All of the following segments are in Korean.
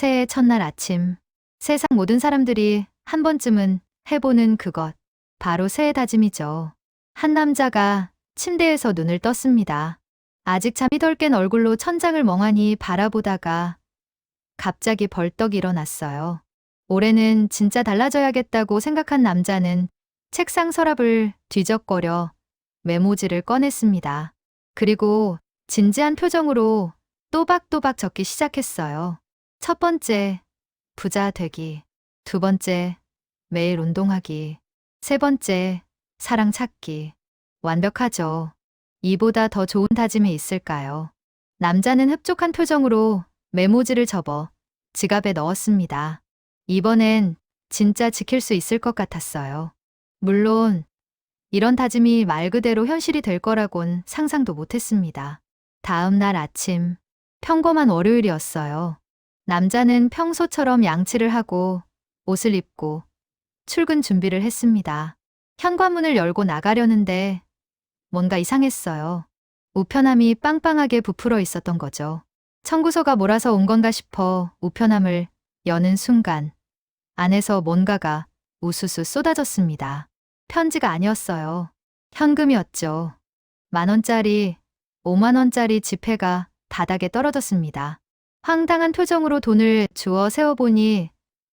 새해 첫날 아침, 세상 모든 사람들이 한 번쯤은 해보는 그것, 바로 새해 다짐이죠. 한 남자가 침대에서 눈을 떴습니다. 아직 잠이 덜 깬 얼굴로 천장을 멍하니 바라보다가 갑자기 벌떡 일어났어요. 올해는 진짜 달라져야겠다고 생각한 남자는 책상 서랍을 뒤적거려 메모지를 꺼냈습니다. 그리고 진지한 표정으로 또박또박 적기 시작했어요. 첫 번째, 부자 되기. 두 번째, 매일 운동하기. 세 번째, 사랑 찾기. 완벽하죠. 이보다 더 좋은 다짐이 있을까요? 남자는 흡족한 표정으로 메모지를 접어 지갑에 넣었습니다. 이번엔 진짜 지킬 수 있을 것 같았어요. 물론 이런 다짐이 말 그대로 현실이 될 거라곤 상상도 못했습니다. 다음 날 아침, 평범한 월요일이었어요. 남자는 평소처럼 양치를 하고 옷을 입고 출근 준비를 했습니다. 현관문을 열고 나가려는데 뭔가 이상했어요. 우편함이 빵빵하게 부풀어 있었던 거죠. 청구서가 몰아서 온 건가 싶어 우편함을 여는 순간 안에서 뭔가가 우수수 쏟아졌습니다. 편지가 아니었어요. 현금이었죠. 10,000원짜리, 50,000원짜리 지폐가 바닥에 떨어졌습니다. 황당한 표정으로 돈을 주워 세어보니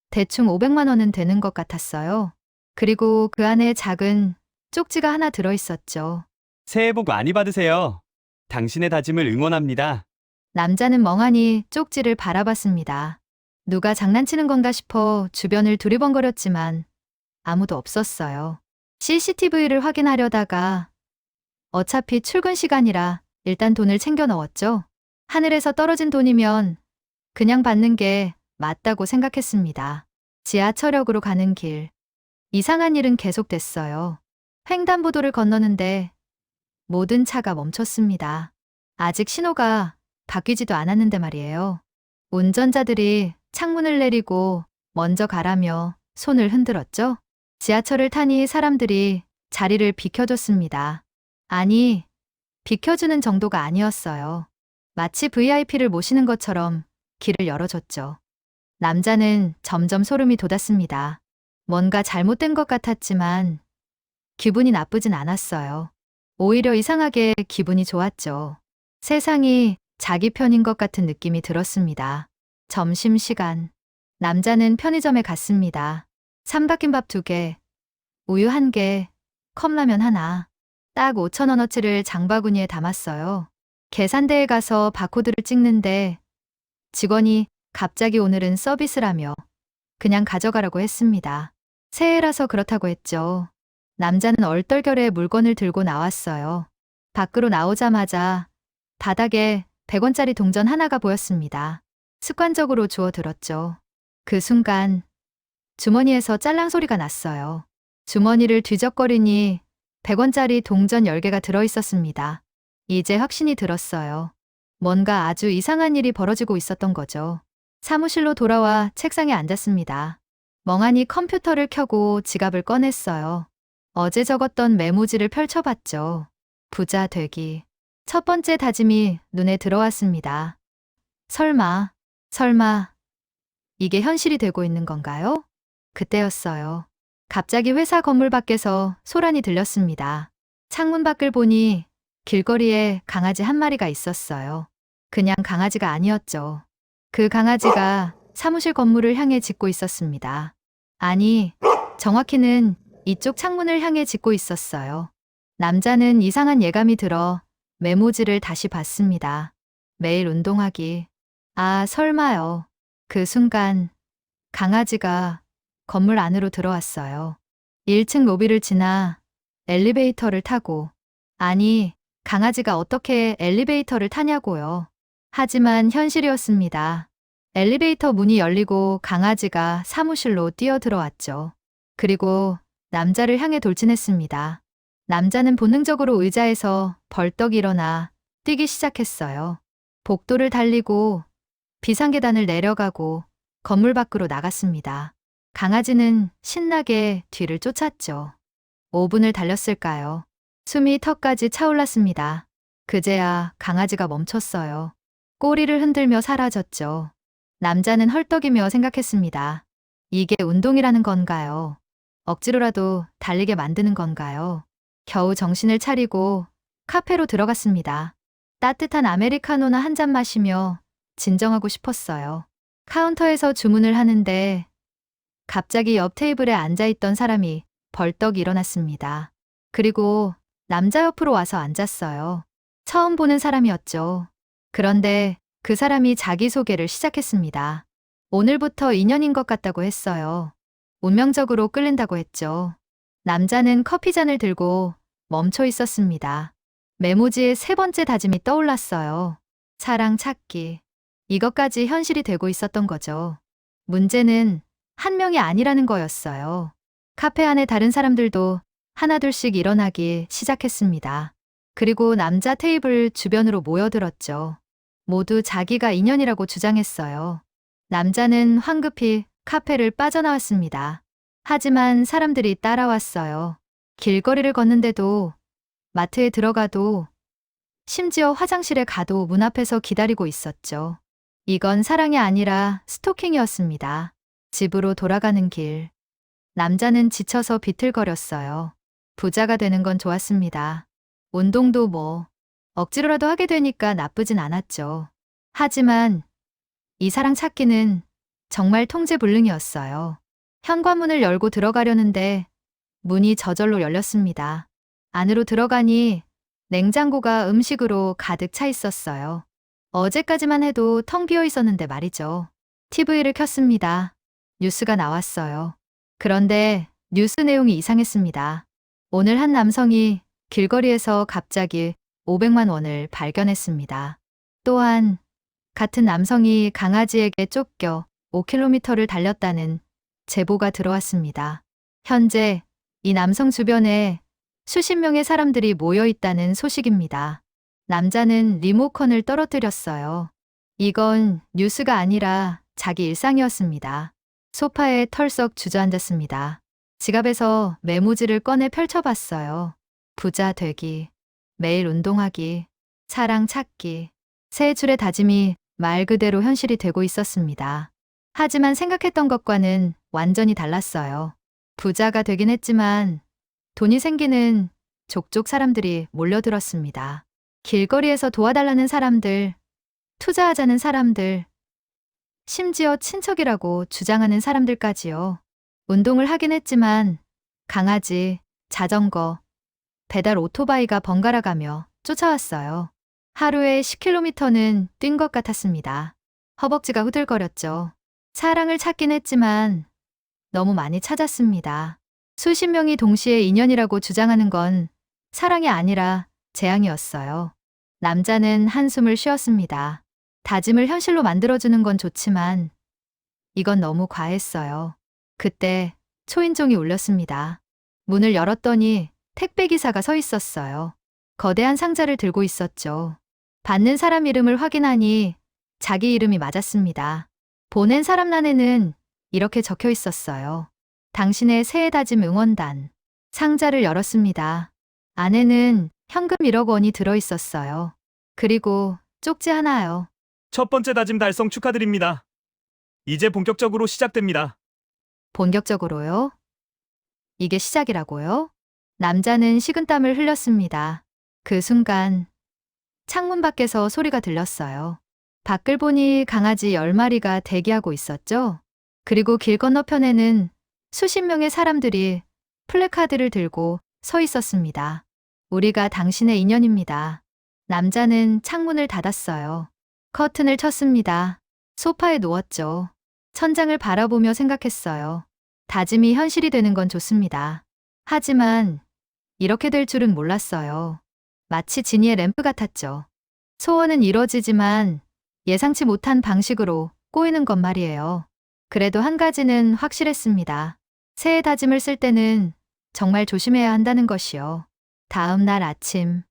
대충 500만 원은 되는 것 같았어요. 그리고 그 안에 작은 쪽지가 하나 들어있었죠. 새해 복 많이 받으세요. 당신의 다짐을 응원합니다. 남자는 멍하니 쪽지를 바라봤습니다. 누가 장난치는 건가 싶어 주변을 두리번거렸지만 아무도 없었어요. CCTV를 확인하려다가 어차피 출근 시간이라 일단 돈을 챙겨 넣었죠. 하늘에서 떨어진 돈이면 그냥 받는 게 맞다고 생각했습니다. 지하철역으로 가는 길. 이상한 일은 계속됐어요. 횡단보도를 건너는데 모든 차가 멈췄습니다. 아직 신호가 바뀌지도 않았는데 말이에요. 운전자들이 창문을 내리고 먼저 가라며 손을 흔들었죠. 지하철을 타니 사람들이 자리를 비켜줬습니다. 아니, 비켜주는 정도가 아니었어요. 마치 VIP를 모시는 것처럼 길을 열어줬죠. 남자는 점점 소름이 돋았습니다. 뭔가 잘못된 것 같았지만 기분이 나쁘진 않았어요. 오히려 이상하게 기분이 좋았죠. 세상이 자기 편인 것 같은 느낌이 들었습니다. 점심시간. 남자는 편의점에 갔습니다. 삼각김밥 2개, 우유 1개, 컵라면 하나. 딱 5,000원어치를 장바구니에 담았어요. 계산대에 가서 바코드를 찍는데 직원이 갑자기 오늘은 서비스라며 그냥 가져가라고 했습니다. 새해라서 그렇다고 했죠. 남자는 얼떨결에 물건을 들고 나왔어요. 밖으로 나오자마자 바닥에 100원짜리 동전 하나가 보였습니다. 습관적으로 주워 들었죠. 그 순간 주머니에서 짤랑 소리가 났어요. 주머니를 뒤적거리니 100원짜리 동전 10개가 들어있었습니다. 이제 확신이 들었어요. 뭔가 아주 이상한 일이 벌어지고 있었던 거죠. 사무실로 돌아와 책상에 앉았습니다. 멍하니 컴퓨터를 켜고 지갑을 꺼냈어요. 어제 적었던 메모지를 펼쳐봤죠. 부자 되기. 첫 번째 다짐이 눈에 들어왔습니다. 설마, 이게 현실이 되고 있는 건가요? 그때였어요. 갑자기 회사 건물 밖에서 소란이 들렸습니다. 창문 밖을 보니 길거리에 강아지 한 마리가 있었어요. 그냥 강아지가 아니었죠. 그 강아지가 사무실 건물을 향해 짖고 있었습니다. 아니, 정확히는 이쪽 창문을 향해 짖고 있었어요. 남자는 이상한 예감이 들어 메모지를 다시 봤습니다. 매일 운동하기. 아, 설마요. 그 순간 강아지가 건물 안으로 들어왔어요. 1층 로비를 지나 엘리베이터를 타고. 아니, 강아지가 어떻게 엘리베이터를 타냐고요. 하지만 현실이었습니다. 엘리베이터 문이 열리고 강아지가 사무실로 뛰어들어왔죠. 그리고 남자를 향해 돌진했습니다. 남자는 본능적으로 의자에서 벌떡 일어나 뛰기 시작했어요. 복도를 달리고 비상계단을 내려가고 건물 밖으로 나갔습니다. 강아지는 신나게 뒤를 쫓았죠. 5분을 달렸을까요? 숨이 턱까지 차올랐습니다. 그제야 강아지가 멈췄어요. 꼬리를 흔들며 사라졌죠. 남자는 헐떡이며 생각했습니다. 이게 운동이라는 건가요? 억지로라도 달리게 만드는 건가요? 겨우 정신을 차리고 카페로 들어갔습니다. 따뜻한 아메리카노나 한 잔 마시며 진정하고 싶었어요. 카운터에서 주문을 하는데 갑자기 옆 테이블에 앉아있던 사람이 벌떡 일어났습니다. 그리고 남자 옆으로 와서 앉았어요. 처음 보는 사람이었죠. 그런데 그 사람이 자기소개를 시작했습니다. 오늘부터 인연인 것 같다고 했어요. 운명적으로 끌린다고 했죠. 남자는 커피잔을 들고 멈춰 있었습니다. 메모지에 세 번째 다짐이 떠올랐어요. 사랑 찾기. 이것까지 현실이 되고 있었던 거죠. 문제는 한 명이 아니라는 거였어요. 카페 안에 다른 사람들도 하나둘씩 일어나기 시작했습니다. 그리고 남자 테이블 주변으로 모여들었죠. 모두 자기가 인연이라고 주장했어요. 남자는 황급히 카페를 빠져나왔습니다. 하지만 사람들이 따라왔어요. 길거리를 걷는데도, 마트에 들어가도, 심지어 화장실에 가도 문 앞에서 기다리고 있었죠. 이건 사랑이 아니라 스토킹이었습니다. 집으로 돌아가는 길. 남자는 지쳐서 비틀거렸어요. 부자가 되는 건 좋았습니다. 운동도 억지로라도 하게 되니까 나쁘진 않았죠. 하지만 이 사랑 찾기는 정말 통제불능이었어요. 현관문을 열고 들어가려는데 문이 저절로 열렸습니다. 안으로 들어가니 냉장고가 음식으로 가득 차 있었어요. 어제까지만 해도 텅 비어 있었는데 말이죠. TV를 켰습니다. 뉴스가 나왔어요. 그런데 뉴스 내용이 이상했습니다. 오늘 한 남성이 길거리에서 갑자기 500만 원을 발견했습니다. 또한 같은 남성이 강아지에게 쫓겨 5km를 달렸다는 제보가 들어왔습니다. 현재 이 남성 주변에 수십 명의 사람들이 모여 있다는 소식입니다. 남자는 리모컨을 떨어뜨렸어요. 이건 뉴스가 아니라 자기 일상이었습니다. 소파에 털썩 주저앉았습니다. 지갑에서 메모지를 꺼내 펼쳐봤어요. 부자 되기, 매일 운동하기, 사랑 찾기. 세 줄의 다짐이 말 그대로 현실이 되고 있었습니다. 하지만 생각했던 것과는 완전히 달랐어요. 부자가 되긴 했지만 돈이 생기는 족족 사람들이 몰려들었습니다. 길거리에서 도와달라는 사람들, 투자하자는 사람들, 심지어 친척이라고 주장하는 사람들까지요. 운동을 하긴 했지만 강아지, 자전거, 배달 오토바이가 번갈아 가며 쫓아왔어요. 하루에 10km는 뛴 것 같았습니다. 허벅지가 후들거렸죠. 사랑을 찾긴 했지만 너무 많이 찾았습니다. 수십 명이 동시에 인연이라고 주장하는 건 사랑이 아니라 재앙이었어요. 남자는 한숨을 쉬었습니다. 다짐을 현실로 만들어주는 건 좋지만 이건 너무 과했어요. 그때 초인종이 울렸습니다. 문을 열었더니 택배기사가 서 있었어요. 거대한 상자를 들고 있었죠. 받는 사람 이름을 확인하니 자기 이름이 맞았습니다. 보낸 사람 란에는 이렇게 적혀 있었어요. 당신의 새해 다짐 응원단. 상자를 열었습니다. 안에는 현금 1억 원이 들어 있었어요. 그리고 쪽지 하나요. 첫 번째 다짐 달성 축하드립니다. 이제 본격적으로 시작됩니다. 본격적으로요? 이게 시작이라고요? 남자는 식은땀을 흘렸습니다. 그 순간 창문 밖에서 소리가 들렸어요. 밖을 보니 강아지 10마리가 대기하고 있었죠. 그리고 길 건너편에는 수십 명의 사람들이 플래카드를 들고 서 있었습니다. 우리가 당신의 인연입니다. 남자는 창문을 닫았어요. 커튼을 쳤습니다. 소파에 누웠죠. 천장을 바라보며 생각했어요. 다짐이 현실이 되는 건 좋습니다. 하지만 이렇게 될 줄은 몰랐어요. 마치 지니의 램프 같았죠. 소원은 이뤄지지만 예상치 못한 방식으로 꼬이는 것 말이에요. 그래도 한 가지는 확실했습니다. 새해 다짐을 쓸 때는 정말 조심해야 한다는 것이요. 다음 날 아침,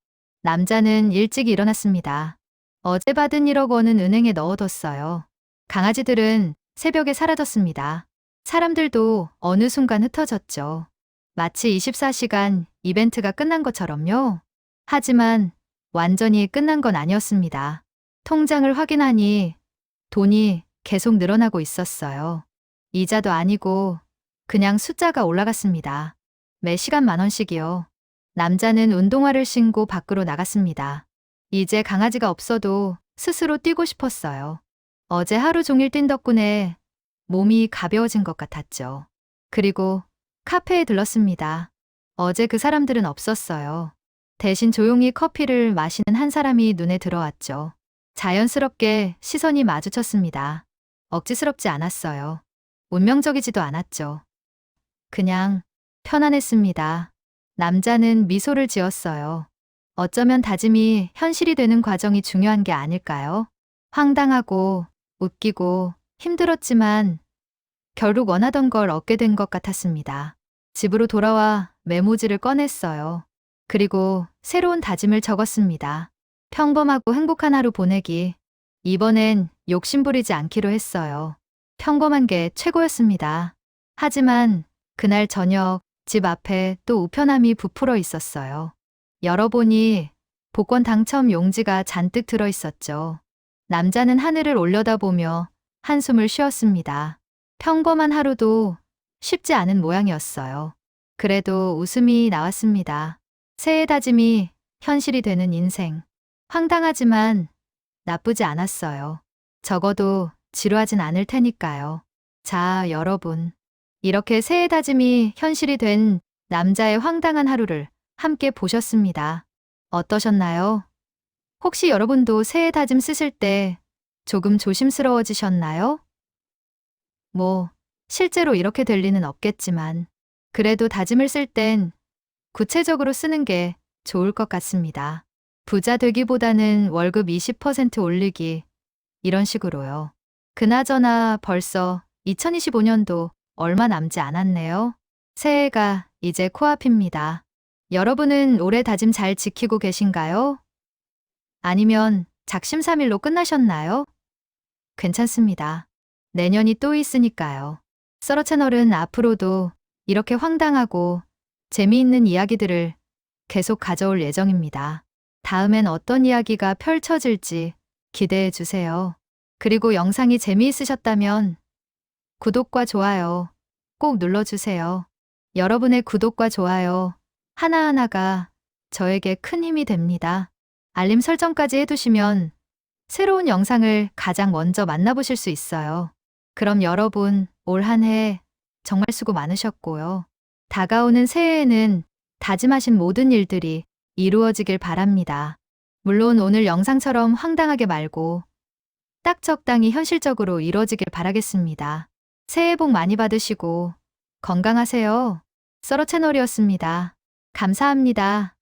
남자는 일찍 일어났습니다. 어제 받은 1억 원은 은행에 넣어뒀어요. 강아지들은 새벽에 사라졌습니다. 사람들도 어느 순간 흩어졌죠. 마치 24시간 이벤트가 끝난 것처럼요. 하지만 완전히 끝난 건 아니었습니다. 통장을 확인하니 돈이 계속 늘어나고 있었어요. 이자도 아니고 그냥 숫자가 올라갔습니다. 매 시간 10,000원씩이요. 남자는 운동화를 신고 밖으로 나갔습니다. 이제 강아지가 없어도 스스로 뛰고 싶었어요. 어제 하루 종일 뛴 덕분에 몸이 가벼워진 것 같았죠. 그리고 카페에 들렀습니다. 어제 그 사람들은 없었어요. 대신 조용히 커피를 마시는 한 사람이 눈에 들어왔죠. 자연스럽게 시선이 마주쳤습니다. 억지스럽지 않았어요. 운명적이지도 않았죠. 그냥 편안했습니다. 남자는 미소를 지었어요. 어쩌면 다짐이 현실이 되는 과정이 중요한 게 아닐까요? 황당하고 웃기고 힘들었지만 결국 원하던 걸 얻게 된 것 같았습니다. 집으로 돌아와 메모지를 꺼냈어요. 그리고 새로운 다짐을 적었습니다. 평범하고 행복한 하루 보내기. 이번엔 욕심부리지 않기로 했어요. 평범한 게 최고였습니다. 하지만 그날 저녁 집 앞에 또 우편함이 부풀어 있었어요. 열어보니 복권 당첨 용지가 잔뜩 들어 있었죠. 남자는 하늘을 올려다보며 한숨을 쉬었습니다. 평범한 하루도 쉽지 않은 모양이었어요. 그래도 웃음이 나왔습니다. 새해 다짐이 현실이 되는 인생. 황당하지만 나쁘지 않았어요. 적어도 지루하진 않을 테니까요. 자, 여러분. 이렇게 새해 다짐이 현실이 된 남자의 황당한 하루를 함께 보셨습니다. 어떠셨나요? 혹시 여러분도 새해 다짐 쓰실 때 조금 조심스러워지셨나요? 뭐, 실제로 이렇게 될 리는 없겠지만, 그래도 다짐을 쓸 땐 구체적으로 쓰는 게 좋을 것 같습니다. 부자 되기보다는 월급 20% 올리기, 이런 식으로요. 그나저나 벌써 2025년도 얼마 남지 않았네요. 새해가 이제 코앞입니다. 여러분은 올해 다짐 잘 지키고 계신가요? 아니면 작심삼일로 끝나셨나요? 괜찮습니다. 내년이 또 있으니까요. 썰어 채널은 앞으로도 이렇게 황당하고 재미있는 이야기들을 계속 가져올 예정입니다. 다음엔 어떤 이야기가 펼쳐질지 기대해 주세요. 그리고 영상이 재미있으셨다면 구독과 좋아요 꼭 눌러주세요. 여러분의 구독과 좋아요 하나하나가 저에게 큰 힘이 됩니다. 알림 설정까지 해두시면 새로운 영상을 가장 먼저 만나보실 수 있어요. 그럼 여러분, 올 한 해 정말 수고 많으셨고요. 다가오는 새해에는 다짐하신 모든 일들이 이루어지길 바랍니다. 물론 오늘 영상처럼 황당하게 말고 딱 적당히 현실적으로 이루어지길 바라겠습니다. 새해 복 많이 받으시고 건강하세요. 썰어 채널이었습니다. 감사합니다.